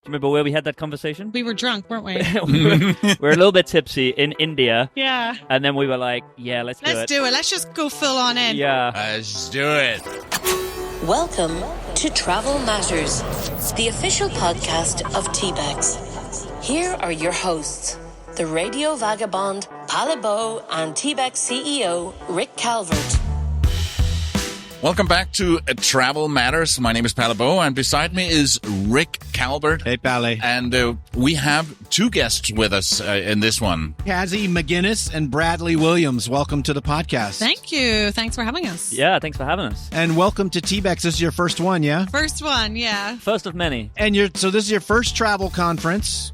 remember where we had that conversation? We were drunk, weren't we? We were a little bit tipsy in India. Yeah. And then we were like, yeah, let's do it. Let's do it. Let's just go full on in. Yeah. Let's do it. Welcome to Travel Matters, the official podcast of TBEX. Here are your hosts, the radio vagabond, Palabo, and TBEX CEO, Rick Calvert. Welcome back to Travel Matters. My name is Palabo, and beside me is Rick Calvert. Hey, Pally. And we have two guests with us in this one. Cazzy Magennis and Bradley Williams. Welcome to the podcast. Thank you. Thanks for having us. Yeah, thanks for having us. And welcome to TBEX. This is your first one, yeah? First one, yeah. First of many. And so this is your first travel conference,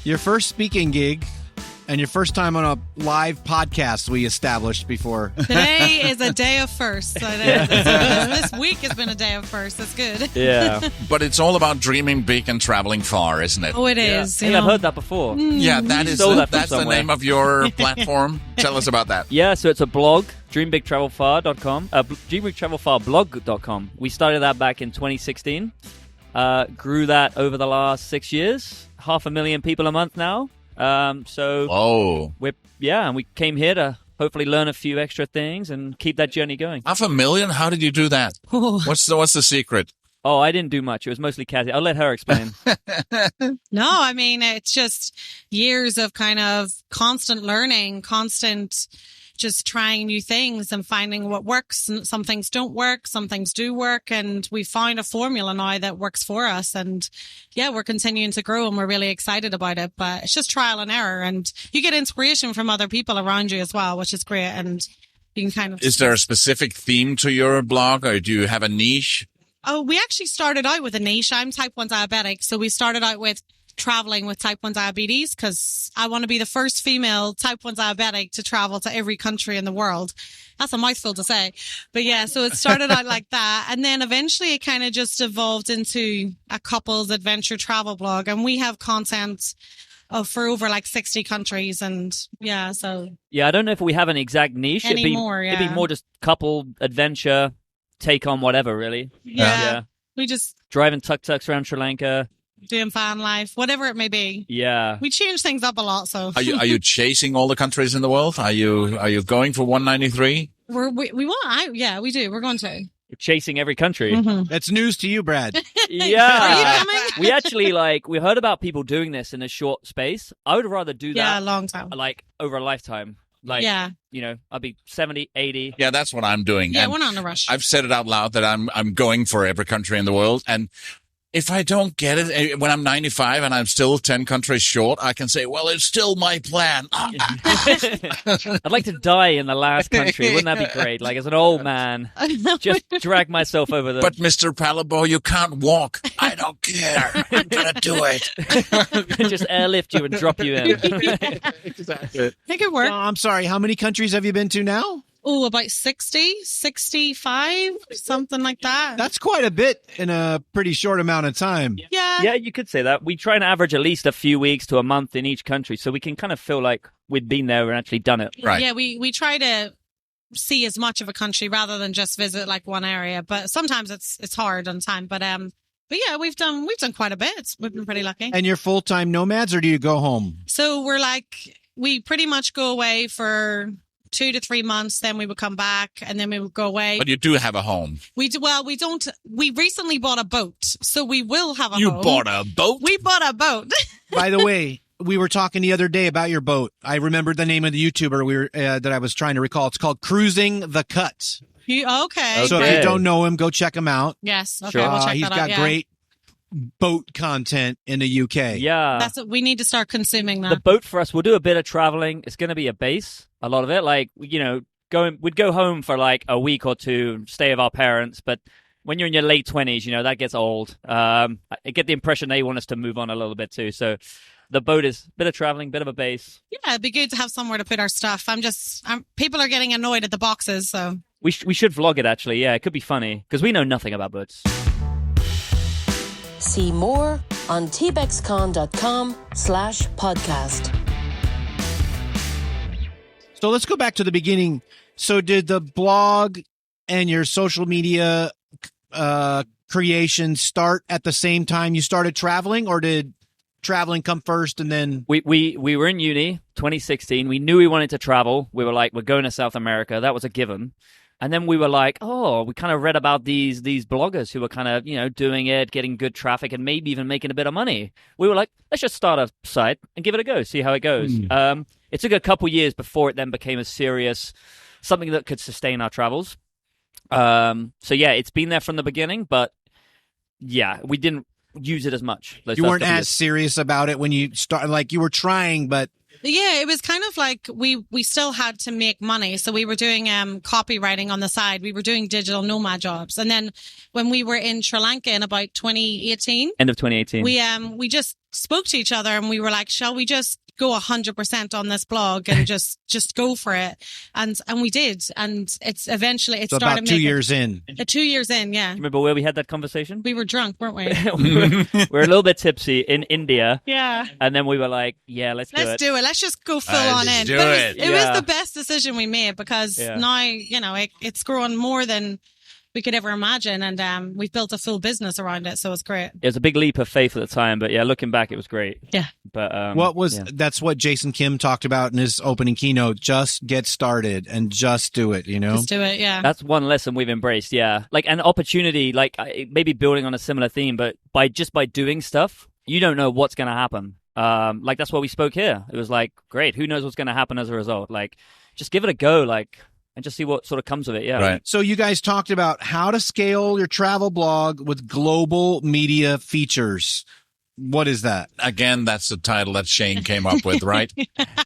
your first speaking gig, and your first time on a live podcast we established before. Today is a day of firsts. So this week has been a day of firsts. That's good. Yeah. But it's all about dreaming big and traveling far, isn't it? Oh, it is. Hey, I've heard that before. Yeah, that's the somewhere. name of your platform. Tell us about that. Yeah, so it's a blog, dreambigtravelfar.com, dreambigtravelfarblog.com. We started that back in 2016. Grew that over the last 6 years. 500,000 people a month now. Whoa. And we came here to hopefully learn a few extra things and keep that journey going. 500,000? How did you do that? What's the secret? Oh, I didn't do much. It was mostly Cazzy. I'll let her explain. No, I mean, it's just years of kind of constant learning, constant just trying new things and finding what works. Some things don't work, some things do work, and we found a formula now that works for us. And yeah, we're continuing to grow and we're really excited about it, but it's just trial and error, and you get inspiration from other people around you as well, which is great. And you can kind of... Is there a specific theme to your blog, or do you have a niche? Oh, we actually started out with a niche. I'm type 1 diabetic, so we started out with traveling with type 1 diabetes because I want to be the first female type 1 diabetic to travel to every country in the world. That's a mouthful to say. But yeah, so it started out like that. And then eventually it kind of just evolved into a couple's adventure travel blog. And we have content for over like 60 countries. And yeah, so. Yeah, I don't know if we have an exact niche. Anymore, It'd be more just couple, adventure, take on whatever, really. Yeah. We just. Driving tuk-tuks around Sri Lanka. Doing fan life, whatever it may be. Yeah. We change things up a lot, so. Are you chasing all the countries in the world? Are you going for 193? We want, we do. We're going to. You're chasing every country. Mm-hmm. That's news to you, Brad. Yeah. Are you coming? We actually, we heard about people doing this in a short space. I would rather do that. Yeah, a long time. Over a lifetime. I'll be 70, 80. Yeah, that's what I'm doing. Yeah, and we're not in a rush. I've said it out loud that I'm going for every country in the world. And if I don't get it when I'm 95 and I'm still 10 countries short, I can say, well, it's still my plan. I'd like to die in the last country. Wouldn't that be great? As an old man, just drag myself over the... But Mr. Palabo, you can't walk. I don't care. I'm going to do it. Just airlift you and drop you in. Exactly. It could work. I'm sorry. How many countries have you been to now? Oh, about 60, 65, something like that. That's quite a bit in a pretty short amount of time. Yeah. Yeah, you could say that. We try and average at least a few weeks to a month in each country, so we can kind of feel like we've been there and actually done it. Right. Yeah, we try to see as much of a country rather than just visit one area. But sometimes it's hard on time. But yeah, we've done quite a bit. We've been pretty lucky. And you're full-time nomads, or do you go home? So we pretty much go away for 2 to 3 months, then we would come back, and then we would go away. But you do have a home. We don't. We recently bought a boat, so we will have a home. You bought a boat? We bought a boat. By the way, we were talking the other day about your boat. I remembered the name of the YouTuber that I was trying to recall. It's called Cruising the Cut. Okay. So if you don't know him, go check him out. Yes. Okay, Sure. we'll check He's that got out. great boat content in the UK. Yeah. That's what we need to start consuming that. The boat for us, we'll do a bit of traveling. It's going to be a base, a lot of it. We'd go home for a week or two, stay with our parents, but when you're in your late 20s, that gets old. I get the impression they want us to move on a little bit too. So the boat is a bit of traveling, bit of a base. Yeah, it'd be good to have somewhere to put our stuff. People are getting annoyed at the boxes, so. We should vlog it, actually. Yeah, it could be funny, because we know nothing about boats. See more on tbexcon.com/podcast. So let's go back to the beginning. So did the blog and your social media creation start at the same time you started traveling, or did traveling come first and then? We were in uni, 2016. We knew we wanted to travel. We were like, we're going to South America. That was a given. And then we were like, we kind of read about these bloggers who were kind of, doing it, getting good traffic, and maybe even making a bit of money. We were like, let's just start a site and give it a go, see how it goes. It took a couple years before it then became a serious, something that could sustain our travels. So yeah, it's been there from the beginning, but yeah, we didn't use it as much. You weren't as serious about it when you started, like you were trying, but. Yeah, it was kind of like we still had to make money. So we were doing copywriting on the side. We were doing digital nomad jobs. And then when we were in Sri Lanka in about 2018. End of 2018. We just spoke to each other and we were like, shall we just go 100% on this blog and just go for it? And we did. And it's eventually, it so started about 2 years in. 2 years in, yeah. Remember where we had that conversation? We were drunk, weren't we? we were a little bit tipsy in India. Yeah. And then we were like, yeah, let's do it. Let's just go full on in. But it was the best decision we made because now, it's grown more than we could ever imagine. And we've built a full business around it. So it's great. It was a big leap of faith at the time. But yeah, looking back, it was great. Yeah. But that's what Jason Kim talked about in his opening keynote. Just get started and just do it, Just do it, yeah. That's one lesson we've embraced, yeah. Like an opportunity, like maybe building on a similar theme, but by doing stuff, you don't know what's going to happen. Like that's why we spoke here. It was like, great, who knows what's going to happen as a result? Like, just give it a go, and just see what sort of comes of it, yeah. Right. So you guys talked about how to scale your travel blog with global media features. What is that? Again, that's the title that Shane came up with, right?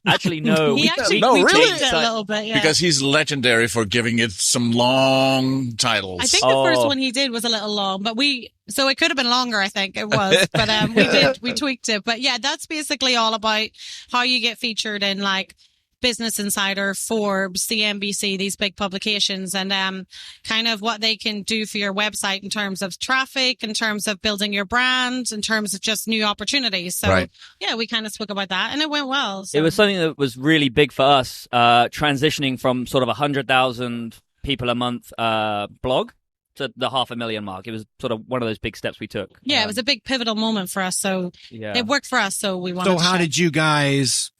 Actually, no. We tweaked it a little bit, yeah. Because he's legendary for giving it some long titles. I think the first one he did was a little long, but so it could have been longer, I think it was, but we tweaked it. But yeah, that's basically all about how you get featured in like Business Insider, Forbes, CNBC, these big publications, and kind of what they can do for your website in terms of traffic, in terms of building your brand, in terms of just new opportunities. So yeah, we kind of spoke about that and it went well. So. It was something that was really big for us, transitioning from sort of 100,000 people a month blog to the 500,000 mark. It was sort of one of those big steps we took. Yeah, it was a big pivotal moment for us. So it worked for us. So we wanted So how did you guys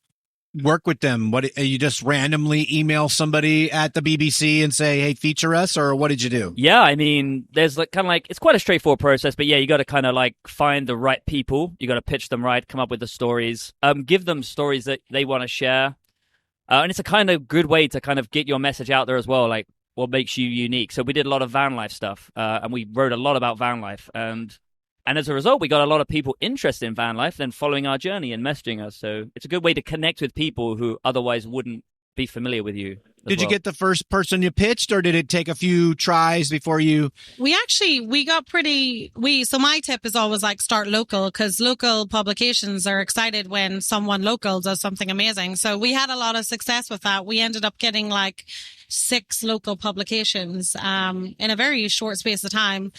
work with them? What, you just randomly email somebody at the BBC and say, hey, feature us, or what did you do? Yeah, I mean, there's it's quite a straightforward process, but yeah, you got to kind of find the right people. You got to pitch them right, come up with the stories, give them stories that they want to share. And it's a kind of good way to kind of get your message out there as well, like what makes you unique. So we did a lot of van life stuff, and we wrote a lot about van life. And as a result, we got a lot of people interested in van life, then following our journey and messaging us. So it's a good way to connect with people who otherwise wouldn't be familiar with you. Did you get the first person you pitched, or did it take a few tries before you? So my tip is always start local, because local publications are excited when someone local does something amazing. So we had a lot of success with that. We ended up getting 6 local publications in a very short space of time.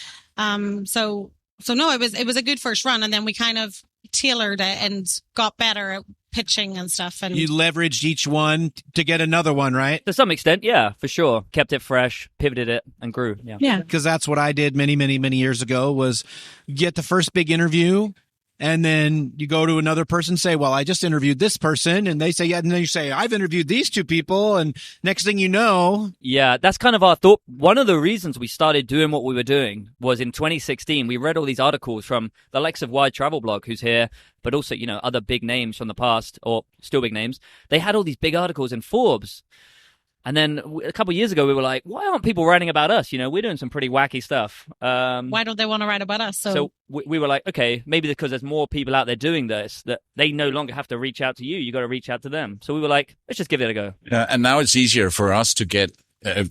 So no, it was a good first run, and then we kind of tailored it and got better at pitching and stuff. And you leveraged each one to get another one, right? To some extent, yeah, for sure. Kept it fresh, pivoted it, and grew. Yeah. Because that's what I did many, many, many years ago, was get the first big interview, and then you go to another person, say, well, I just interviewed this person, and they say, yeah, and then you say, I've interviewed these 2 people, and next thing you know. Yeah, that's kind of our thought. One of the reasons we started doing what we were doing was in 2016, we read all these articles from the likes of Wide Travel Blog, who's here, but also, other big names from the past, or still big names. They had all these big articles in Forbes. And then a couple of years ago, we were like, why aren't people writing about us? We're doing some pretty wacky stuff. Why don't they want to write about us? So we were like, okay, maybe because there's more people out there doing this, that they no longer have to reach out to you. You got to reach out to them. So we were like, let's just give it a go. And now it's easier for us to get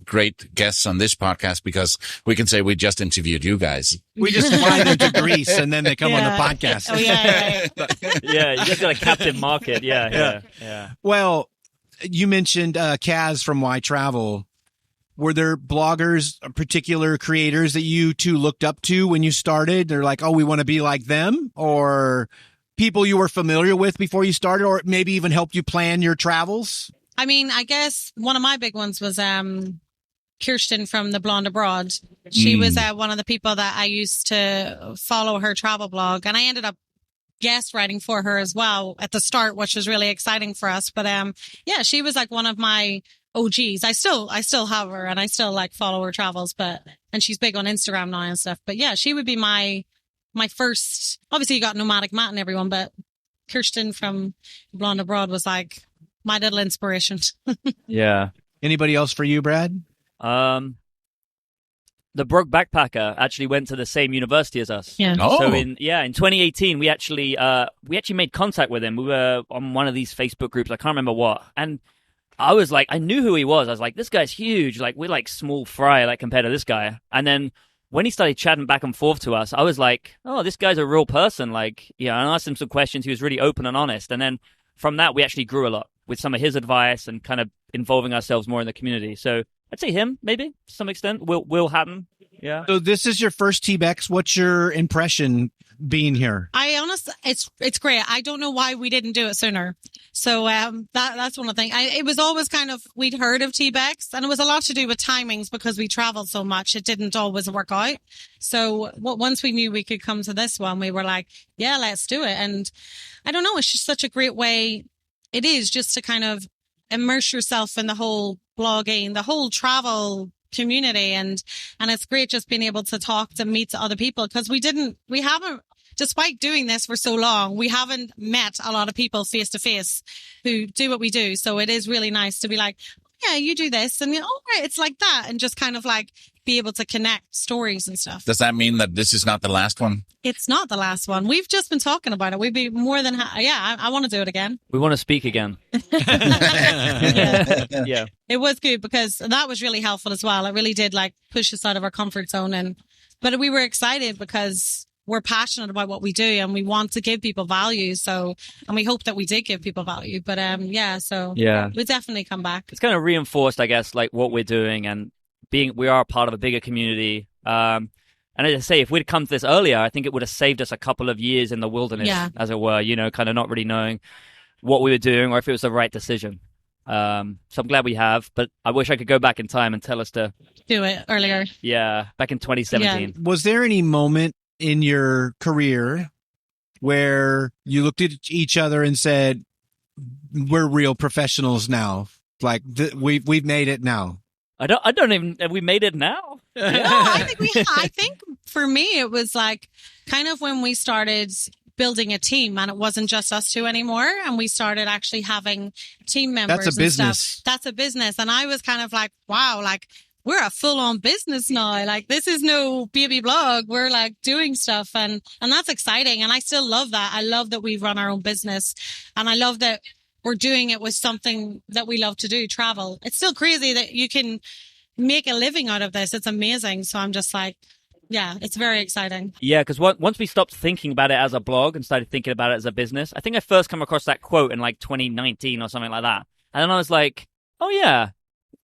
great guests on this podcast, because we can say we just interviewed you guys. We just fly them to Greece and then they come on the podcast. Oh, yeah. Yeah, you just got a captive market. Yeah. Well, you mentioned Kaz from Why Travel. Were there bloggers, particular creators that you 2 looked up to when you started? They're like, oh, we want to be like them? Or people you were familiar with before you started, or maybe even helped you plan your travels? I mean, I guess one of my big ones was Kirsten from The Blonde Abroad. She was one of the people that I used to follow her travel blog, and I ended up guest writing for her as well at the start, which was really exciting for us. But yeah, she was like one of my OGs. I still have her, and I still like follow her travels, and she's big on Instagram now and stuff. But yeah, she would be my first. Obviously, you got Nomadic Matt and everyone, but Kirsten from Blonde Abroad was like my little inspiration. Yeah. Anybody else for you, Brad? The Broke Backpacker actually went to the same university as us. Yeah. Oh. So in 2018, we actually made contact with him. We were on one of these Facebook groups. I can't remember what. And I was like, I knew who he was. I was like, this guy's huge. Like, we're like small fry, like compared to this guy. And then when he started chatting back and forth to us, I was like, oh, this guy's a real person. Like, yeah, I asked him some questions. He was really open and honest. And then from that, we actually grew a lot with some of his advice and kind of involving ourselves more in the community. So I'd say him, maybe, to some extent. Will Hatton. Yeah. So this is your first TBEX. What's your impression being here? I honestly, it's great. I don't know why we didn't do it sooner. So that's one of the things. It was always kind of, we'd heard of TBEX, and it was a lot to do with timings because we traveled so much. It didn't always work out. So once we knew we could come to this one, we were like, yeah, let's do it. And I don't know, it's just such a great way. It is just to kind of immerse yourself in the whole blogging, the whole travel community. And it's great just being able to talk, to meet other people, because we haven't, despite doing this for so long, we haven't met a lot of people face to face who do what we do. So it is really nice to be like, yeah, you do this, and oh, right, it's like that, and just kind of like be able to connect stories and stuff. Does that mean that this is not the last one? It's not the last one. We've just been talking about it. We'd be more than I want to do it again. We want to speak again. Yeah. Yeah. It was good because that was really helpful as well. It really did like push us out of our comfort zone, but we were excited because we're passionate about what we do and we want to give people value. So, and we hope that we did give people value. But we'll definitely come back. It's kind of reinforced, I guess, like what we're doing and we are part of a bigger community. And as I say, if we'd come to this earlier, I think it would have saved us a couple of years in the wilderness, as it were, kind of not really knowing what we were doing or if it was the right decision. So I'm glad we have, but I wish I could go back in time and tell us to do it earlier. Yeah, back in 2017. Yeah. Was there any moment in your career where you looked at each other and said, we're real professionals now? Like we've made it now. I don't even, have we made it now? No, I think for me, it was like kind of when we started building a team and it wasn't just us two anymore. And we started actually having team members. That's a business. Stuff. That's a business. And I was kind of like, wow, like we're a full on business now. Like this is no baby blog. We're like doing stuff and that's exciting. And I still love that. I love that we run our own business and I love that we're doing it with something that we love to do, travel. It's still crazy that you can make a living out of this. It's amazing. So I'm just like, yeah, it's very exciting. Yeah, because once we stopped thinking about it as a blog and started thinking about it as a business, I think I first come across that quote in like 2019 or something like that. And then I was like, oh yeah.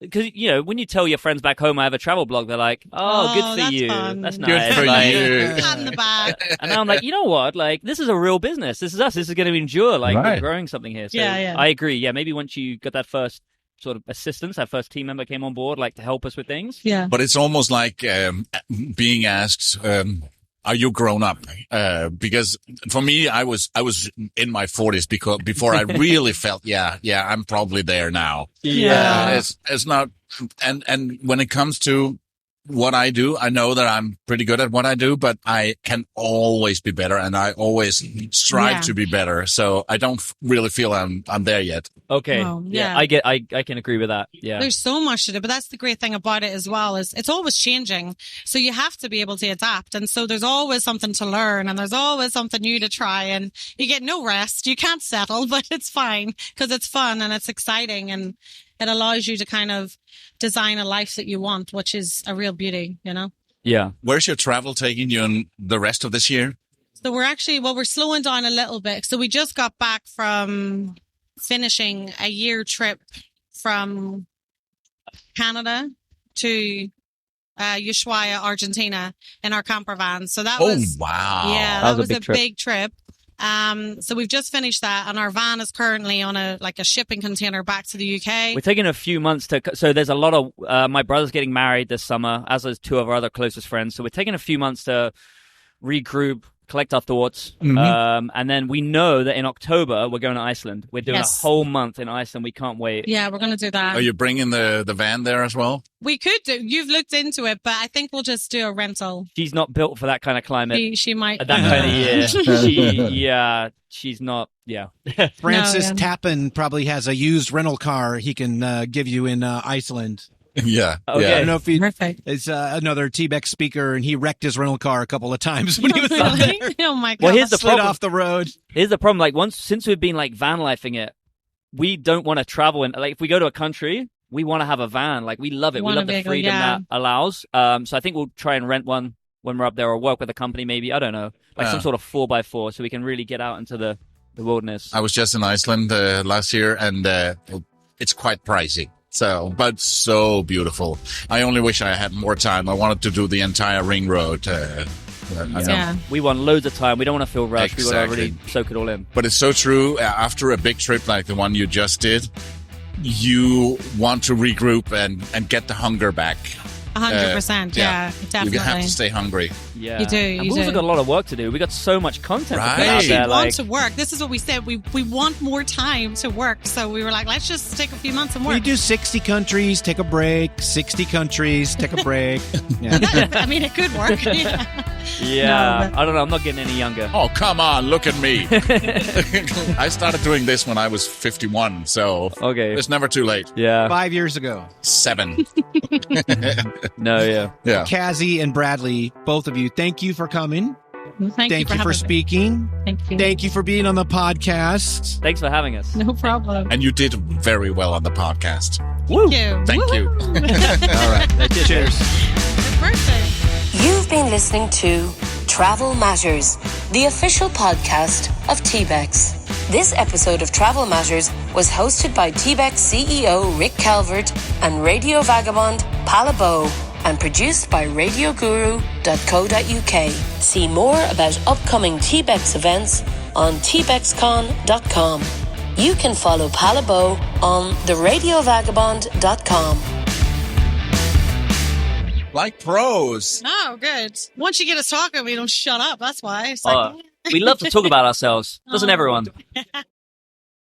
Because, when you tell your friends back home I have a travel blog, they're like, oh good for that's you. Fun. That's nice. Good for you. Pat in the back. And now I'm like, you know what? Like, this is a real business. This is us. This is going to endure. Like, Right. we're growing something here. So Yeah. I agree. Yeah, maybe once you got that first sort of assistance, that first team member came on board, like to help us with things. Yeah. But it's almost like being asked, are you grown up? Because for me, I was in my 40s before I really felt, yeah, I'm probably there now. Yeah. It's not, and when it comes to what I do, I know that I'm pretty good at what I do, but I can always be better and I always strive to be better. So I don't really feel I'm there yet. Okay. Oh, yeah. yeah. I can agree with that. Yeah. There's so much to do, but that's the great thing about it as well is it's always changing. So you have to be able to adapt. And so there's always something to learn and there's always something new to try and you get no rest. You can't settle, but it's fine because it's fun and it's exciting and it allows you to kind of design a life that you want, which is a real beauty, Yeah. Where's your travel taking you in the rest of this year? So we're slowing down a little bit. So we just got back from finishing a year trip from Canada to Ushuaia, Argentina in our camper van. So that was, wow. yeah, That that was a was a big trip. big trip. So we've just finished that, and our van is currently on a shipping container back to the UK. We're taking a few months so there's a lot of, my brother's getting married this summer, as is two of our other closest friends. So we're taking a few months to regroup, collect our thoughts. And then we know that in October, we're going to Iceland. We're doing a whole month in Iceland. We can't wait. Yeah, we're going to do that. Are you bringing the van there as well? We could do. You've looked into it, but I think we'll just do a rental. She's not built for that kind of climate. She might. At that kind of year. She's not. Yeah. Francis Tappan probably has a used rental car he can give you in Iceland. Yeah. Okay. Yeah. I don't know if he Perfect. is another TBEX speaker, and he wrecked his rental car a couple of times when he was out Really? there. Oh my god! Well, here's the Slid problem. off the road. Here's the problem. Like since we've been like van lifing it, we don't want to travel. And like if we go to a country, we want to have a van. Like we love it. We love the freedom that allows. So I think we'll try and rent one when we're up there, or work with a company maybe. I don't know, like some sort of 4x4, so we can really get out into the wilderness. I was just in Iceland last year, and it's quite pricey. So, but so beautiful. I only wish I had more time. I wanted to do the entire ring road. We want loads of time. We don't want to feel rushed. Exactly. We want to really soak it all in. But it's so true. After a big trip like the one you just did, you want to regroup and get the hunger back. 100%. Yeah, definitely. You have to stay hungry. Yeah, You do. And we've also got a lot of work to do. We got so much content to put out We there. want to work. This is what we said. We want more time to work. So we were like, let's just take a few months and work. We do 60 countries, take a break. 60 countries, take a break. Yeah. I mean, it could work. Yeah, No, I don't know. I'm not getting any younger. Oh, come on. Look at me. I started doing this when I was 51. So Okay. it's never too late. Yeah. 5 years ago. 7. No, yeah. Yeah. Cazzy and Bradley, both of you, thank you for coming. Thank you for having me. speaking. Thank you. Thank you for being on the podcast. Thanks for having us. No problem. And you did very well on the podcast. Woo. Thank you. All right. Cheers. Happy birthday. You've been listening to Travel Matters, the official podcast of TBEX. This episode of Travel Matters was hosted by TBEX CEO Rick Calvert and radio vagabond Palabo, and produced by radioguru.co.uk. See more about upcoming TBEX events on tbexcon.com. You can follow Palabo on theradiovagabond.com. Like pros. Oh, good. Once you get us talking, we don't shut up. That's why. It's like, We love to talk about ourselves. Doesn't everyone?